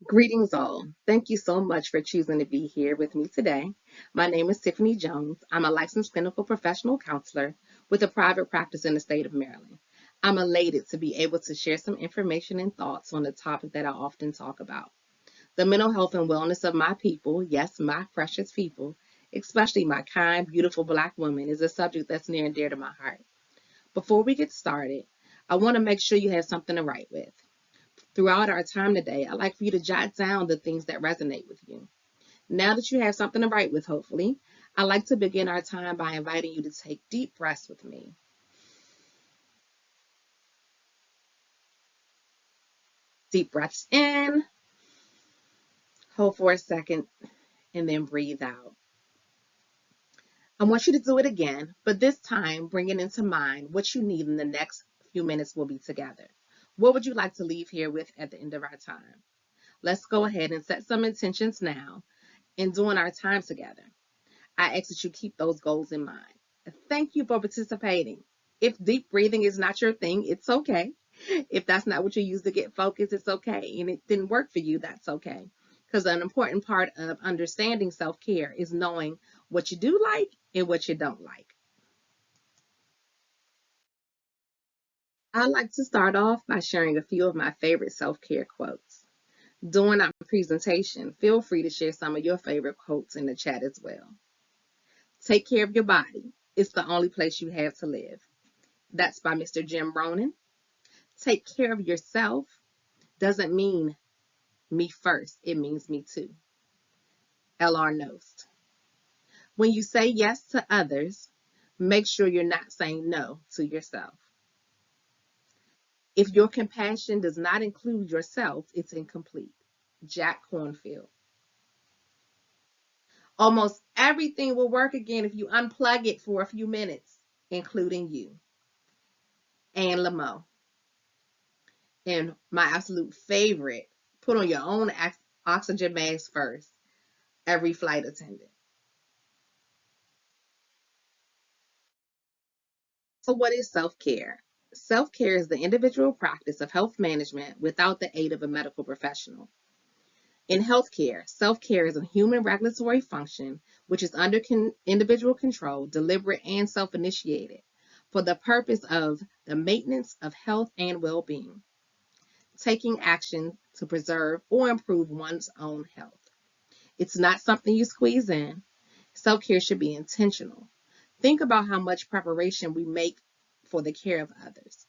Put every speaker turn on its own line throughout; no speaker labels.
Greetings, all. Thank you so much for choosing to be here with me today. My name is Tiffany Jones. I'm a licensed clinical professional counselor with a private practice in the state of Maryland. I'm elated to be able to share some information and thoughts on the topic that I often talk about the mental health and wellness of my people. Yes, my precious people, especially my kind, beautiful Black women, is a subject that's near and dear to my heart. Before we get started, I want to make sure you have something to write with. Throughout our time today, I'd like for you to jot down the things that resonate with you. Now that you have something to write with, hopefully, I'd like to begin our time by inviting you to take deep breaths with me. Deep breaths in, hold for a second, and then breathe out. I want you to do it again, but this time bringing into mind what you need in the next few minutes we'll be together. What would you like to leave here with at the end of our time? Let's go ahead and set some intentions now in doing our time together. I ask that you keep those goals in mind. Thank you for participating. If deep breathing is not your thing, it's okay. If that's not what you use to get focused, it's okay. And it didn't work for you, that's okay. Because an important part of understanding self care is knowing what you do like and what you don't like. I like to start off by sharing a few of my favorite self care quotes. During our presentation, feel free to share some of your favorite quotes in the chat as well. Take care of your body. It's the only place you have to live. That's by Mr. Jim Rohn. Take care of yourself doesn't mean me first, it means me too. L.R. Nost. When you say yes to others, make sure you're not saying no to yourself. If your compassion does not include yourself, it's incomplete. Jack Cornfield. Almost everything will work again if you unplug it for a few minutes, including you. Anne Lamott. And my absolute favorite, put on your own oxygen mask first, every flight attendant. So, what is self care? Self care is the individual practice of health management without the aid of a medical professional. In healthcare, self care is a human regulatory function which is under individual control, deliberate, and self initiated for the purpose of the maintenance of health and well being, taking action to preserve or improve one's own health. It's not something you squeeze in. Self care should be intentional. Think about how much preparation we make for the care of others.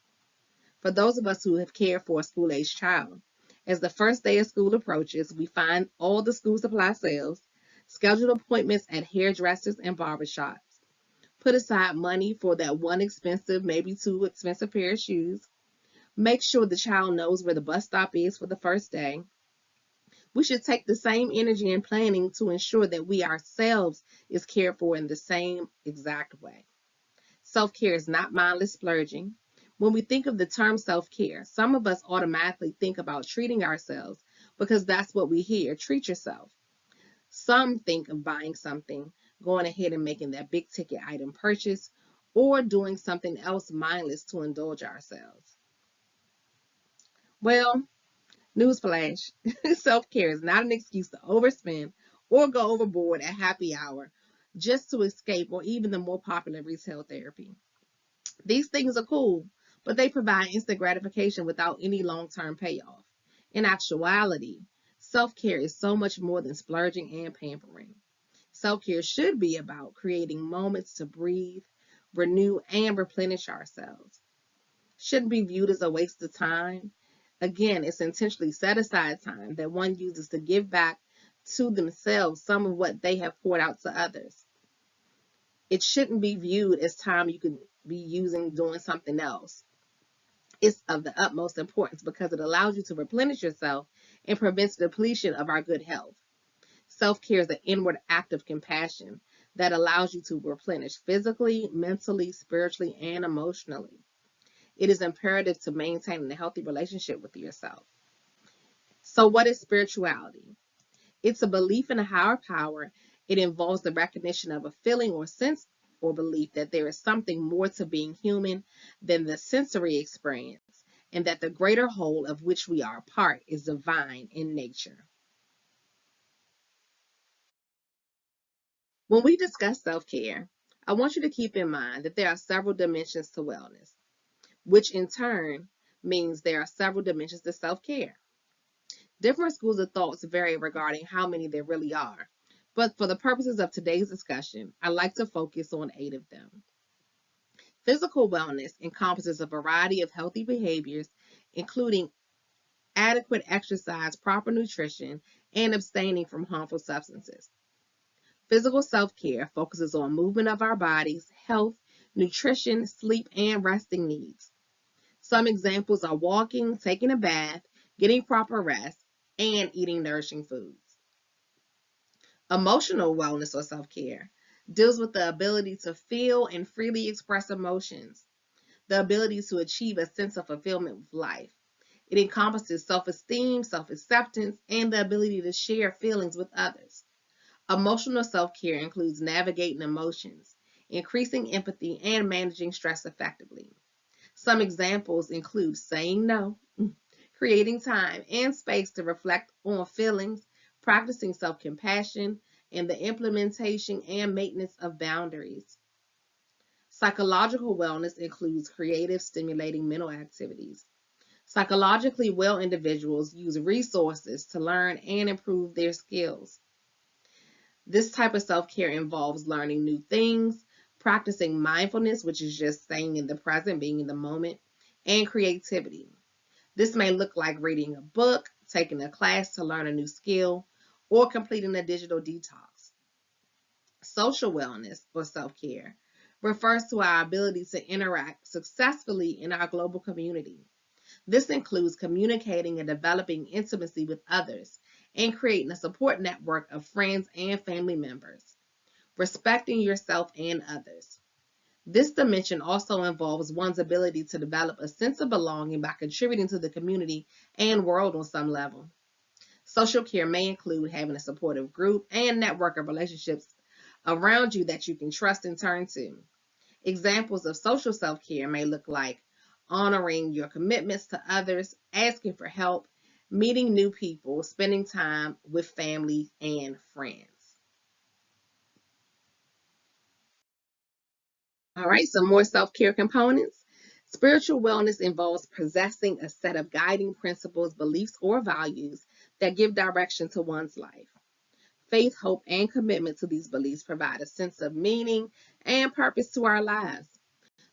For those of us who have cared for a school age child, as the first day of school approaches, we find all the school supply sales, schedule appointments at hairdressers and barbershops, put aside money for that one expensive, maybe two expensive pair of shoes, make sure the child knows where the bus stop is for the first day. We should take the same energy and planning to ensure that we ourselves is cared for in the same exact way. Self-care is not mindless splurging. When we think of the term self-care, some of us automatically think about treating ourselves because that's what we hear, treat yourself. Some think of buying something, going ahead and making that big ticket item purchase, or doing something else mindless to indulge ourselves. Well, newsflash, self-care is not an excuse to overspend or go overboard at happy hour just to escape or even the more popular retail therapy. These things are cool, but they provide instant gratification without any long-term payoff. In actuality, self-care is so much more than splurging and pampering. Self-care should be about creating moments to breathe, renew, and replenish ourselves. Shouldn't be viewed as a waste of time. Again, it's intentionally set aside time that one uses to give back to themselves some of what they have poured out to others. It shouldn't be viewed as time you could be using doing something else. It's of the utmost importance because it allows you to replenish yourself and prevents depletion of our good health. Self-care is an inward act of compassion that allows you to replenish physically, mentally, spiritually, and emotionally. It is imperative to maintain a healthy relationship with yourself. So, what is spirituality? It's a belief in a higher power. It involves the recognition of a feeling or sense or belief that there is something more to being human than the sensory experience, and that the greater whole of which we are a part is divine in nature. When we discuss self care, I want you to keep in mind that there are several dimensions to wellness, which in turn means there are several dimensions to self care. Different schools of thoughts vary regarding how many there really are, but for the purposes of today's discussion, I like to focus on 8 of them. Physical wellness encompasses a variety of healthy behaviors, including adequate exercise, proper nutrition, and abstaining from harmful substances. Physical self-care focuses on movement of our bodies, health, nutrition, sleep, and resting needs. Some examples are walking, taking a bath, getting proper rest, and eating nourishing foods. Emotional wellness or self-care deals with the ability to feel and freely express emotions, the ability to achieve a sense of fulfillment with life. It encompasses self-esteem, self-acceptance, and the ability to share feelings with others. Emotional self-care includes navigating emotions, increasing empathy, and managing stress effectively. Some examples include saying no, creating time and space to reflect on feelings, practicing self-compassion, and the implementation and maintenance of boundaries. Psychological wellness includes creative, stimulating mental activities. Psychologically well individuals use resources to learn and improve their skills. This type of self-care involves learning new things, practicing mindfulness, which is just staying in the present, being in the moment, and creativity. This may look like reading a book, taking a class to learn a new skill, or completing a digital detox. Social wellness or self-care refers to our ability to interact successfully in our global community. This includes communicating and developing intimacy with others and creating a support network of friends and family members, respecting yourself and others. This dimension also involves one's ability to develop a sense of belonging by contributing to the community and world on some level. Social care may include having a supportive group and network of relationships around you that you can trust and turn to. Examples of social self-care may look like honoring your commitments to others, asking for help, meeting new people, spending time with family and friends. All right, some more self-care components. Spiritual wellness involves possessing a set of guiding principles, beliefs, or values that give direction to one's life. Faith, hope, and commitment to these beliefs provide a sense of meaning and purpose to our lives.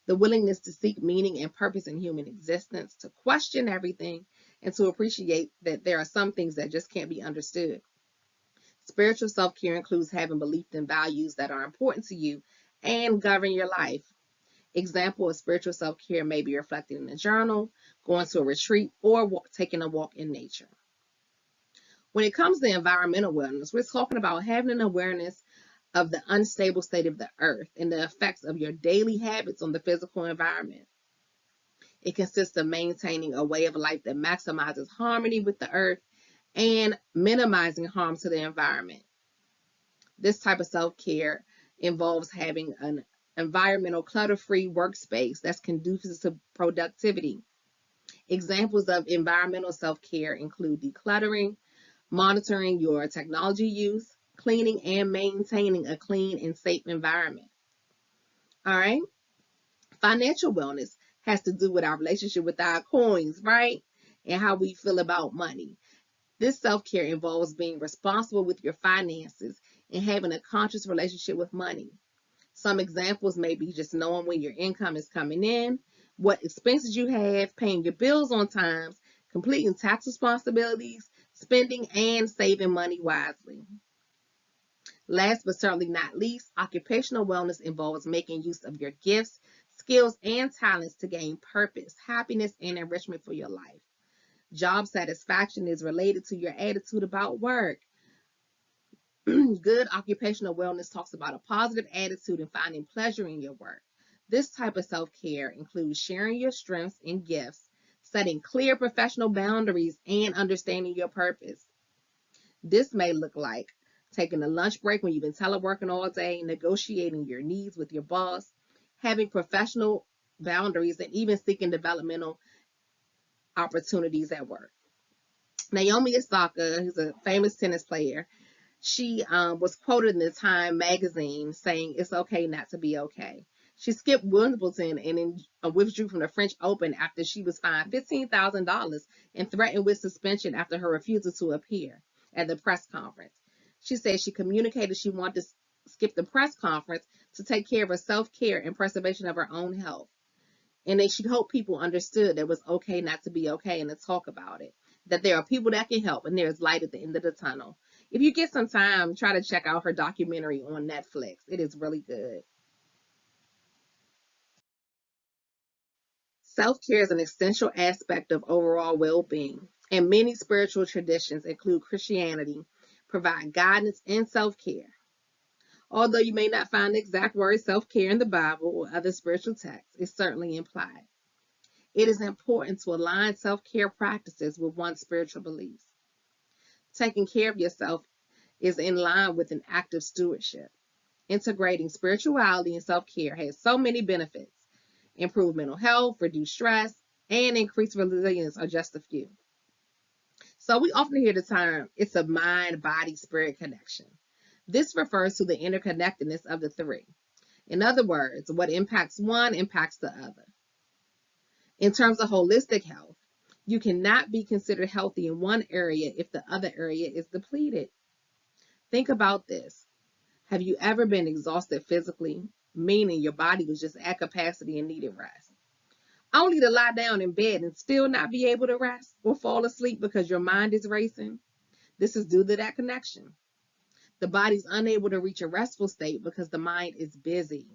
The willingness to seek meaning and purpose in human existence, to question everything, and to appreciate that there are some things that just can't be understood. Spiritual self-care includes having belief in values that are important to you and govern your life. Example of spiritual self-care may be reflected in a journal, going to a retreat, or taking a walk in nature. When it comes to environmental wellness, we're talking about having an awareness of the unstable state of the earth and the effects of your daily habits on the physical environment. It consists of maintaining a way of life that maximizes harmony with the earth and minimizing harm to the environment. This type of self-care involves having an environmental clutter-free workspace that's conducive to productivity. Examples of environmental self-care include decluttering, monitoring your technology use, cleaning, and maintaining a clean and safe environment. All right. Financial wellness has to do with our relationship with our coins, right? And how we feel about money. This self-care involves being responsible with your finances and having a conscious relationship with money. Some examples may be just knowing when your income is coming in, what expenses you have, paying your bills on time, completing tax responsibilities, spending and saving money wisely. Last but certainly not least, occupational wellness involves making use of your gifts, skills, and talents to gain purpose, happiness, and enrichment for your life. Job satisfaction is related to your attitude about work. Good occupational wellness talks about a positive attitude and finding pleasure in your work. This type of self-care includes sharing your strengths and gifts, setting clear professional boundaries, and understanding your purpose. This may look like taking a lunch break when you've been teleworking all day, negotiating your needs with your boss, having professional boundaries, and even seeking developmental opportunities at work. Naomi Osaka, who's a famous tennis player, she was quoted in the Time magazine saying it's okay not to be okay. She skipped Wimbledon and withdrew from the French Open after she was fined $15,000 and threatened with suspension after her refusal to appear at the press conference. She said she communicated she wanted to skip the press conference to take care of her self-care and preservation of her own health. And they should hope people understood that it was okay not to be okay and to talk about it. That there are people that can help and there's light at the end of the tunnel. If you get some time, try to check out her documentary on Netflix. It is really good. Self-care is an essential aspect of overall well-being, and many spiritual traditions, include Christianity, provide guidance in self-care. Although you may not find the exact word self-care in the Bible or other spiritual texts, it's certainly implied. It is important to align self-care practices with one's spiritual beliefs. Taking care of yourself is in line with an active stewardship. Integrating spirituality and self-care has so many benefits. Improve mental health, reduce stress, and increase resilience are just a few. So we often hear the term, it's a mind, body, spirit connection. This refers to the interconnectedness of the three. In other words, what impacts one impacts the other. In terms of holistic health, you cannot be considered healthy in one area if the other area is depleted. Think about this. Have you ever been exhausted physically, meaning your body was just at capacity and needed rest, only to lie down in bed and still not be able to rest or fall asleep because your mind is racing? This is due to that connection. The body's unable to reach a restful state because the mind is busy.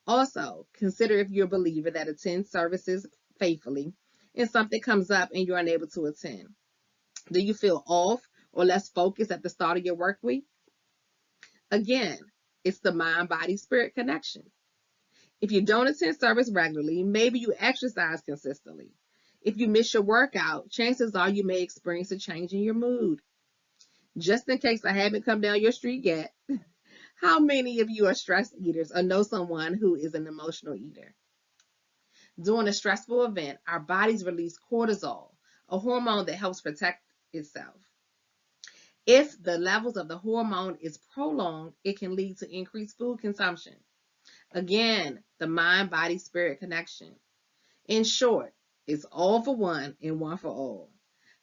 Also, consider if you're a believer that attends services faithfully and something comes up and you're unable to attend. Do you feel off or less focused at the start of your work week? Again, it's the mind, body, spirit connection. If you don't attend service regularly, maybe you exercise consistently. If you miss your workout, chances are you may experience a change in your mood. Just in case I haven't come down your street yet, how many of you are stress eaters or know someone who is an emotional eater? During a stressful event, our bodies release cortisol, a hormone that helps protect itself. If the levels of the hormone is prolonged, it can lead to increased food consumption. Again, the mind, body, spirit connection. In short, it's all for one and one for all.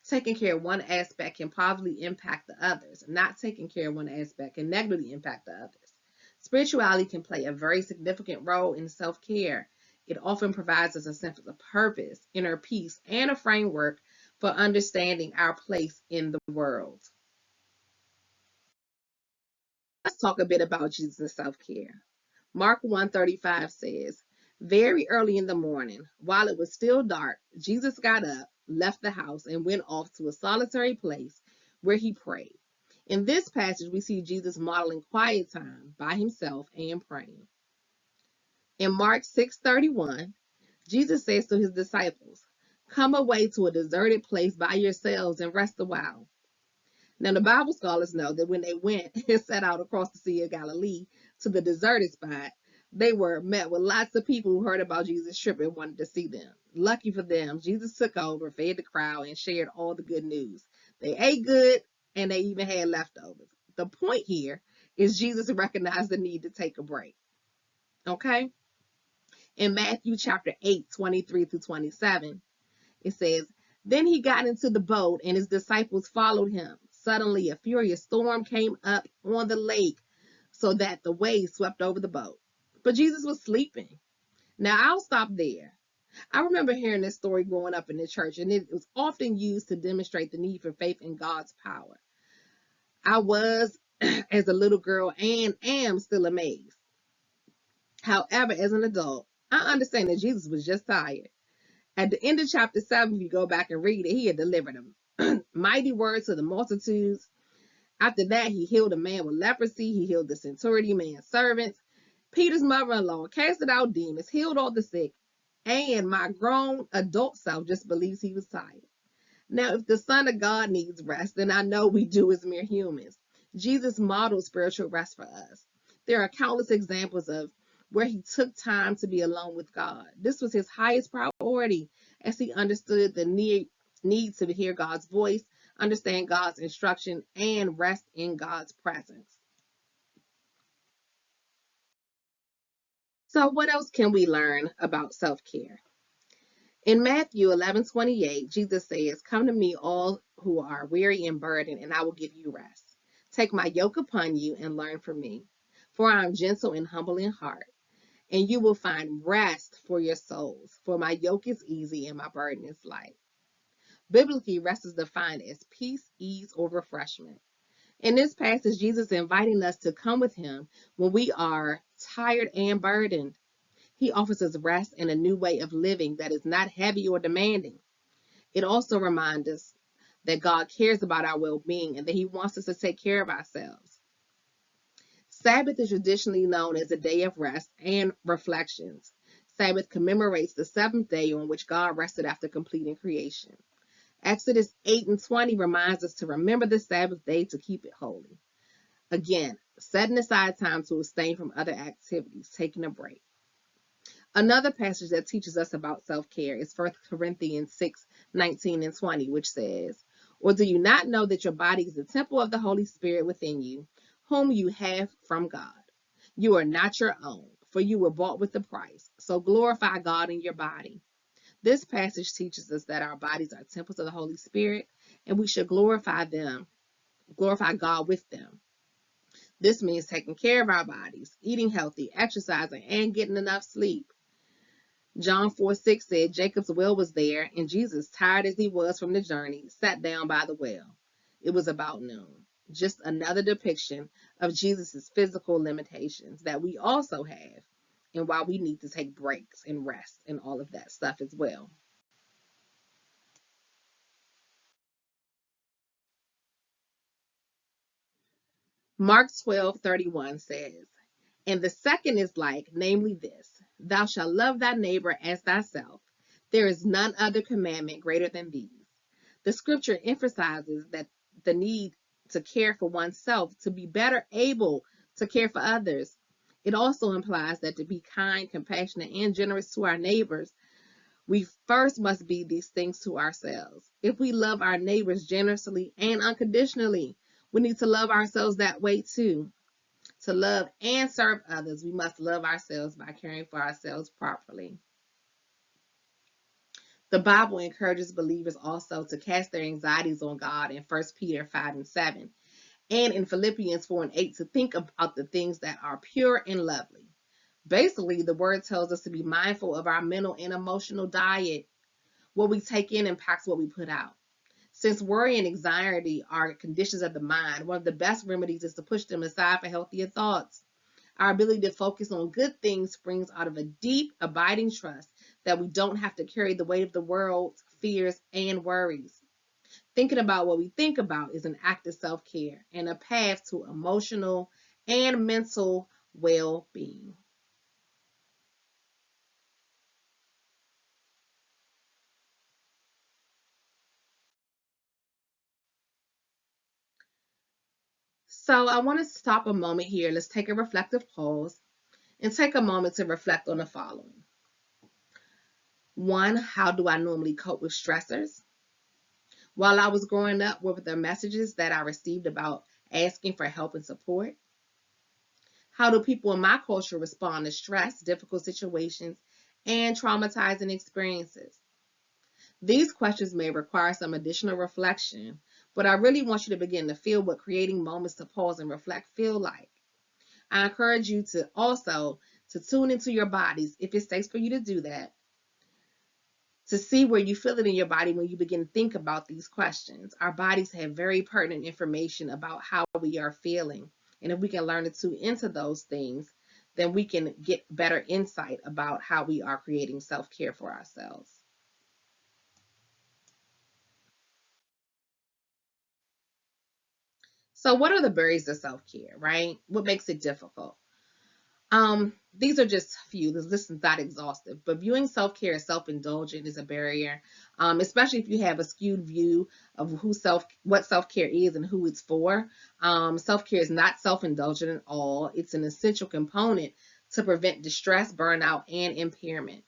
Taking care of one aspect can positively impact the others. Not taking care of one aspect can negatively impact the others. Spirituality can play a very significant role in self-care. It often provides us a sense of purpose, inner peace, and a framework for understanding our place in the world. Let's talk a bit about Jesus' self-care. Mark 1:35 says, very early in the morning, while it was still dark, Jesus got up, left the house, and went off to a solitary place where he prayed. In this passage, we see Jesus modeling quiet time by himself and praying. In Mark 6:31, Jesus says to his disciples, come away to a deserted place by yourselves and rest a while. Now, the Bible scholars know that when they went and set out across the Sea of Galilee to the deserted spot, they were met with lots of people who heard about Jesus' trip and wanted to see them. Lucky for them, Jesus took over, fed the crowd, and shared all the good news. They ate good, and they even had leftovers. The point here is Jesus recognized the need to take a break. Okay? In Matthew chapter 8:23-27, it says, then he got into the boat and his disciples followed him. Suddenly, a furious storm came up on the lake so that the waves swept over the boat. But Jesus was sleeping. Now, I'll stop there. I remember hearing this story growing up in the church, and it was often used to demonstrate the need for faith in God's power. I was, as a little girl, and am still amazed. However, as an adult, I understand that Jesus was just tired. At the end of chapter 7, if you go back and read it, he had delivered a mighty word to the multitudes. After that, he healed a man with leprosy. He healed the centurion man's servants. Peter's mother-in-law casted out demons, healed all the sick, and my grown adult self just believes he was tired. Now, if the Son of God needs rest, then I know we do as mere humans. Jesus modeled spiritual rest for us. There are countless examples of where he took time to be alone with God. This was his highest priority, as he understood the need to hear God's voice, understand God's instruction, and rest in God's presence. So, what else can we learn about self care? In Matthew 11:28, Jesus says, "Come to me, all who are weary and burdened, and I will give you rest. Take my yoke upon you and learn from me, for I am gentle and humble in heart, and you will find rest for your souls. For my yoke is easy and my burden is light." Biblically, rest is defined as peace, ease, or refreshment. In this passage, Jesus is inviting us to come with him when we are tired and burdened. He offers us rest and a new way of living that is not heavy or demanding. It also reminds us that God cares about our well being and that he wants us to take care of ourselves. Sabbath is traditionally known as a day of rest and reflections. Sabbath commemorates the seventh day on which God rested after completing creation. Exodus 8:20 reminds us to remember the Sabbath day to keep it holy. Again, setting aside time to abstain from other activities, taking a break. Another passage that teaches us about self-care is 1 Corinthians 6:19-20, which says, "Or do you not know that your body is the temple of the Holy Spirit within you, whom you have from God? You are not your own, for you were bought with a price. So glorify God in your body." This passage teaches us that our bodies are temples of the Holy Spirit, and we should glorify God with them. This means taking care of our bodies, eating healthy, exercising, and getting enough sleep. John 4:6 said Jacob's well was there, and Jesus, tired as he was from the journey, sat down by the well. It was about noon. Just another depiction of Jesus' physical limitations that we also have, and why we need to take breaks and rest and all of that stuff as well. Mark 12:31 says, "And the second is like, namely this, thou shalt love thy neighbor as thyself. There is none other commandment greater than these." The scripture emphasizes that the need to care for oneself to be better able to care for others. It also implies that to be kind, compassionate, and generous to our neighbors, we first must be these things to ourselves. If we love our neighbors generously and unconditionally, we need to love ourselves that way too. To love and serve others, we must love ourselves by caring for ourselves properly. The Bible encourages believers also to cast their anxieties on God in 1 Peter 5:7, and in Philippians 4:8 to think about the things that are pure and lovely. Basically, the word tells us to be mindful of our mental and emotional diet. What we take in impacts what we put out. Since worry and anxiety are conditions of the mind, one of the best remedies is to push them aside for healthier thoughts. Our ability to focus on good things springs out of a deep, abiding trust that we don't have to carry the weight of the world's fears and worries. Thinking about what we think about is an act of self-care and a path to emotional and mental well-being. So I want to stop a moment here. Let's take a reflective pause and take a moment to reflect on the following. One, how do I normally cope with stressors? While I was growing up, what were the messages that I received about asking for help and support? How do people in my culture respond to stress, difficult situations, and traumatizing experiences? These questions may require some additional reflection, but I really want you to begin to feel what creating moments to pause and reflect feel like. I encourage you to also to tune into your bodies if it's safe for you to do that, to see where you feel it in your body when you begin to think about these questions. Our bodies have very pertinent information about how we are feeling. And if we can learn to tune into those things, then we can get better insight about how we are creating self-care for ourselves. So what are the barriers to self-care, right? What makes it difficult? These are just a few. This is not exhaustive, but viewing self-care as self-indulgent is a barrier, especially if you have a skewed view of what self-care is and who it's for. Self-care is not self-indulgent at all. It's an essential component to prevent distress, burnout, and impairment.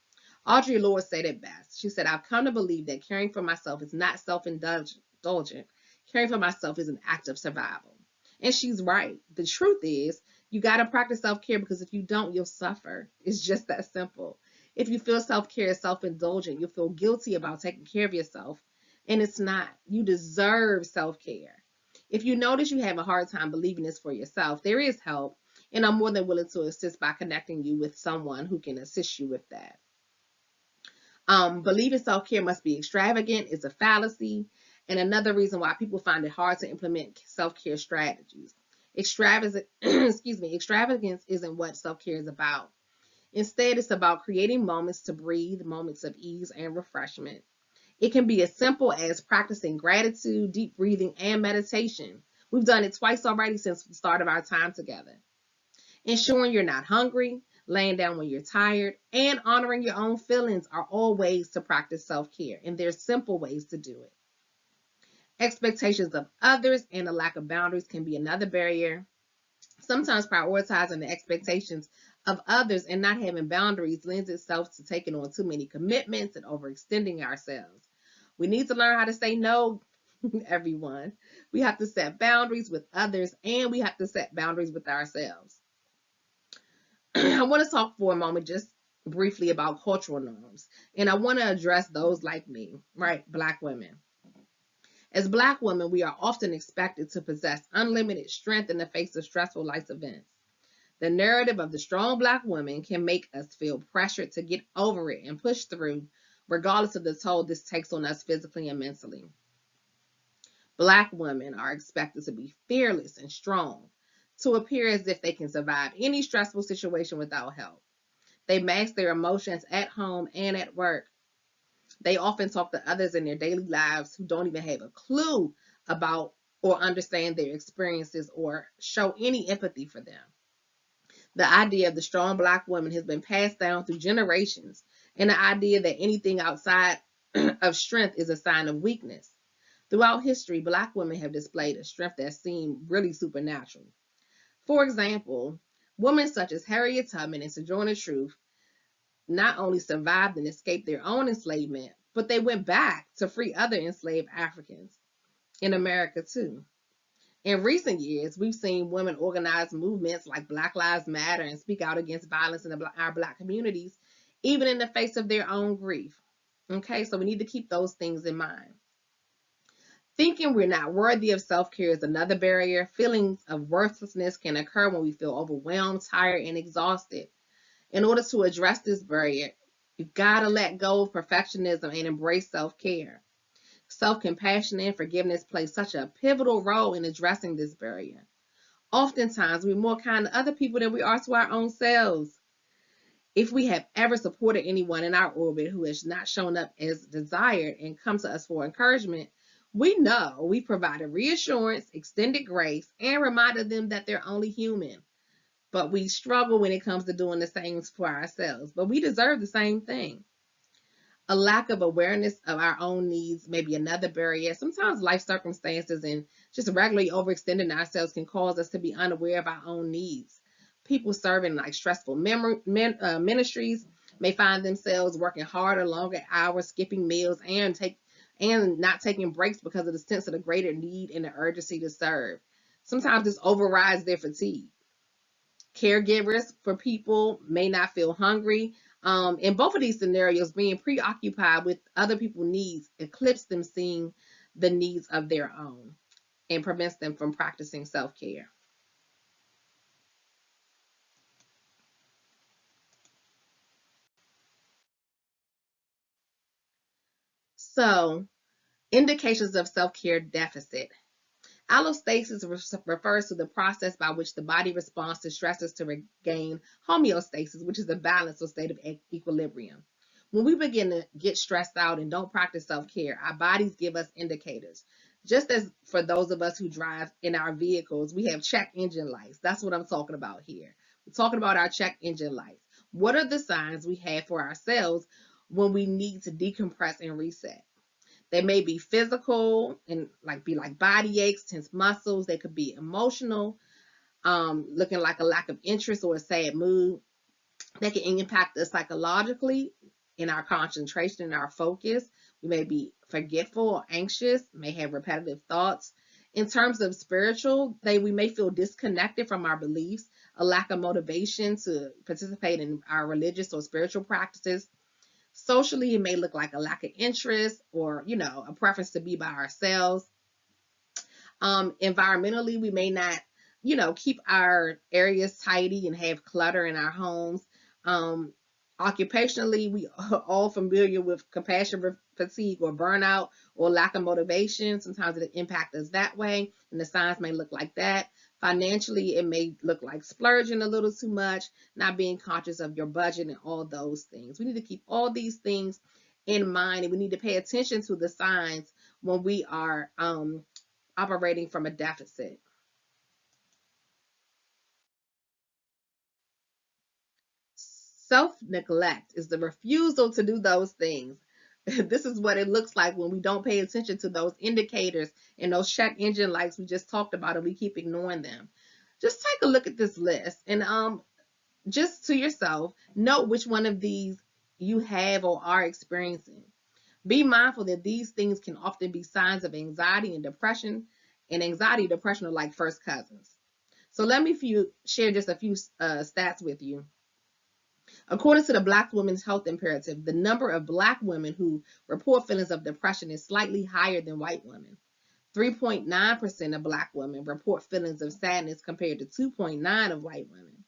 Audre Lorde said it best. She said, I've come to believe that caring for myself is not self-indulgent. Caring for myself is an act of survival. And she's right. The truth is, you got to practice self-care, because if you don't, you'll suffer. It's just that simple. If you feel self-care is self-indulgent, you'll feel guilty about taking care of yourself. And it's not. You deserve self-care. If you notice you have a hard time believing this for yourself, there is help. And I'm more than willing to assist by connecting you with someone who can assist you with that. Believing self-care must be extravagant is a fallacy, and another reason why people find it hard to implement self-care strategies. Extravagance isn't what self-care is about. Instead, it's about creating moments to breathe, moments of ease and refreshment. It can be as simple as practicing gratitude, deep breathing, and meditation. We've done it twice already since the start of our time together. Ensuring you're not hungry, laying down when you're tired, and honoring your own feelings are all ways to practice self-care, and there's simple ways to do it. Expectations of others and a lack of boundaries can be another barrier. Sometimes prioritizing the expectations of others and not having boundaries lends itself to taking on too many commitments and overextending ourselves. We need to learn how to say no, everyone. We have to set boundaries with others, and we have to set boundaries with ourselves. I want to talk for a moment just briefly about cultural norms, and I want to address those like me, right? Black women. As Black women, we are often expected to possess unlimited strength in the face of stressful life events. The narrative of the strong Black woman can make us feel pressured to get over it and push through, regardless of the toll this takes on us physically and mentally. Black women are expected to be fearless and strong, to appear as if they can survive any stressful situation without help. They mask their emotions at home and at work. They often talk to others in their daily lives who don't even have a clue about or understand their experiences or show any empathy for them. The idea of the strong Black woman has been passed down through generations, and the idea that anything outside of strength is a sign of weakness. Throughout history, Black women have displayed a strength that seemed really supernatural. For example, women such as Harriet Tubman and Sojourner Truth not only survived and escaped their own enslavement, but they went back to free other enslaved Africans in America too. In recent years, we've seen women organize movements like Black Lives Matter and speak out against violence in our Black communities, even in the face of their own grief. Okay, so we need to keep those things in mind. Thinking we're not worthy of self-care is another barrier. Feelings of worthlessness can occur when we feel overwhelmed, tired, and exhausted. In order to address this barrier, you've got to let go of perfectionism and embrace self-care. Self-compassion and forgiveness play such a pivotal role in addressing this barrier. Oftentimes, we're more kind to other people than we are to our own selves. If we have ever supported anyone in our orbit who has not shown up as desired and come to us for encouragement, we know we provided reassurance, extended grace, and reminded them that they're only human. But we struggle when it comes to doing the same for ourselves. But we deserve the same thing. A lack of awareness of our own needs may be another barrier. Sometimes life circumstances and just regularly overextending ourselves can cause us to be unaware of our own needs. People serving like stressful ministries may find themselves working harder, longer hours, skipping meals, and not taking breaks because of the sense of the greater need and the urgency to serve. Sometimes this overrides their fatigue. Caregivers for people may not feel hungry. In both of these scenarios, being preoccupied with other people's needs eclipses them seeing the needs of their own and prevents them from practicing self-care. So, indications of self-care deficit. Allostasis refers to the process by which the body responds to stresses to regain homeostasis, which is a balance or state of equilibrium. When we begin to get stressed out and don't practice self-care, our bodies give us indicators. Just as for those of us who drive in our vehicles, we have check engine lights. That's what I'm talking about here. We're talking about our check engine lights. What are the signs we have for ourselves when we need to decompress and reset? They may be physical and be like body aches, tense muscles. They could be emotional, looking like a lack of interest or a sad mood. They can impact us psychologically, in our concentration and our focus. We may be forgetful or anxious, may have repetitive thoughts. In terms of spiritual, we may feel disconnected from our beliefs, a lack of motivation to participate in our religious or spiritual practices. Socially, it may look like a lack of interest or, a preference to be by ourselves. Environmentally, we may not, keep our areas tidy and have clutter in our homes. Um, Occupationally, we are all familiar with compassion fatigue or burnout or lack of motivation. Sometimes it impacts us that way, and the signs may look like that. Financially, it may look like splurging a little too much, not being conscious of your budget, and all those things. We need to keep all these things in mind, and we need to pay attention to the signs when we are operating from a deficit. Self-neglect is the refusal to do those things. This is what it looks like when we don't pay attention to those indicators and those check engine lights we just talked about, and we keep ignoring them. Just take a look at this list and just to yourself, note which one of these you have or are experiencing. Be mindful that these things can often be signs of anxiety and depression, and anxiety and depression are like first cousins. So let me share just a few stats with you. According to the Black Women's Health Imperative, the number of Black women who report feelings of depression is slightly higher than white women. 3.9% of Black women report feelings of sadness compared to 2.9% of white women.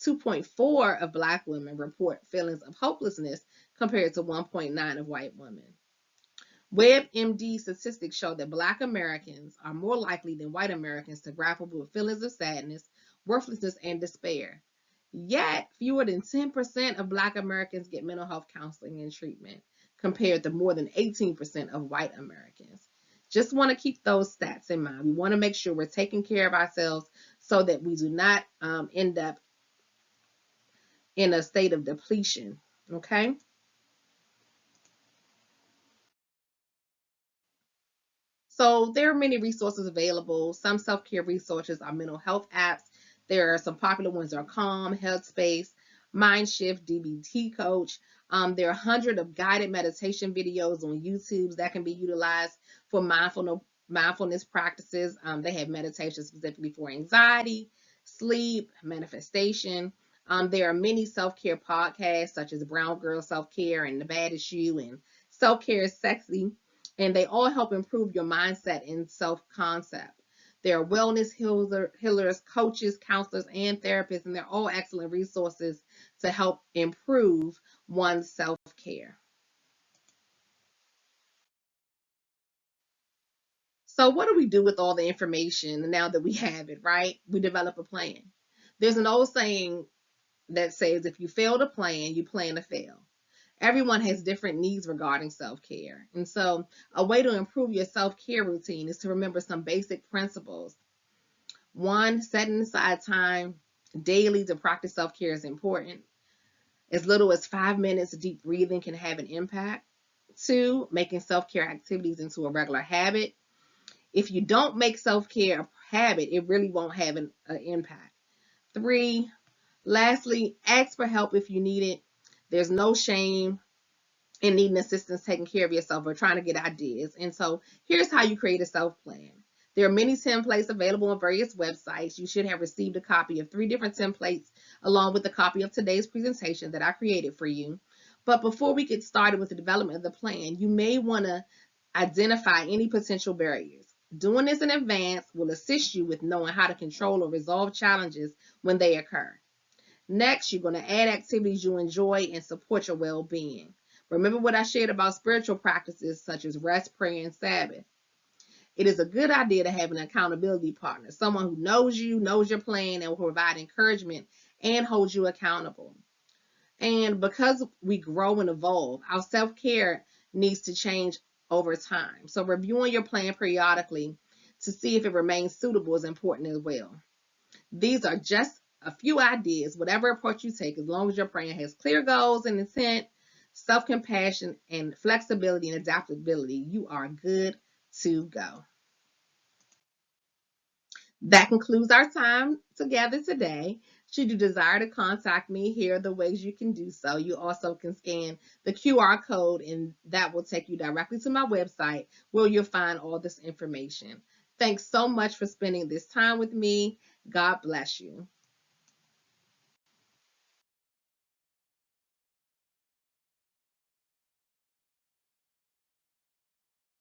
2.4% of Black women report feelings of hopelessness compared to 1.9% of white women. WebMD statistics show that Black Americans are more likely than white Americans to grapple with feelings of sadness, worthlessness, and despair. Yet, fewer than 10% of Black Americans get mental health counseling and treatment, compared to more than 18% of white Americans. Just want to keep those stats in mind. We want to make sure we're taking care of ourselves so that we do not end up in a state of depletion. Okay? So there are many resources available. Some self-care resources are mental health apps. There are some popular ones are Calm, Headspace, Mindshift, DBT Coach. There are hundreds of guided meditation videos on YouTube that can be utilized for mindfulness practices. They have meditation specifically for anxiety, sleep, manifestation. There are many self-care podcasts such as Brown Girl Self-Care and The Bad Is You and Self-Care is Sexy, and they all help improve your mindset and self-concept. There are wellness healers, coaches, counselors, and therapists, and they're all excellent resources to help improve one's self-care. So what do we do with all the information now that we have it, right? We develop a plan. There's an old saying that says, if you fail to plan, you plan to fail. Everyone has different needs regarding self-care. And so a way to improve your self-care routine is to remember some basic principles. One, setting aside time daily to practice self-care is important. As little as 5 minutes of deep breathing can have an impact. Two, making self-care activities into a regular habit. If you don't make self-care a habit, it really won't have an impact. Three, lastly, ask for help if you need it. There's no shame in needing assistance taking care of yourself or trying to get ideas. And so here's how you create a self-plan. There are many templates available on various websites. You should have received a copy of 3 different templates along with a copy of today's presentation that I created for you. But before we get started with the development of the plan, you may want to identify any potential barriers. Doing this in advance will assist you with knowing how to control or resolve challenges when they occur. Next, you're going to add activities you enjoy and support your well-being. Remember what I shared about spiritual practices such as rest, prayer, and Sabbath. It is a good idea to have an accountability partner, someone who knows you, knows your plan, and will provide encouragement and hold you accountable. And because we grow and evolve, our self-care needs to change over time. So reviewing your plan periodically to see if it remains suitable is important as well. These are just a few ideas. Whatever approach you take, as long as your plan has clear goals and intent, self-compassion, and flexibility and adaptability, you are good to go. That concludes our time together today. Should you desire to contact me, here are the ways you can do so. You also can scan the QR code, and that will take you directly to my website where you'll find all this information. Thanks so much for spending this time with me. God bless you.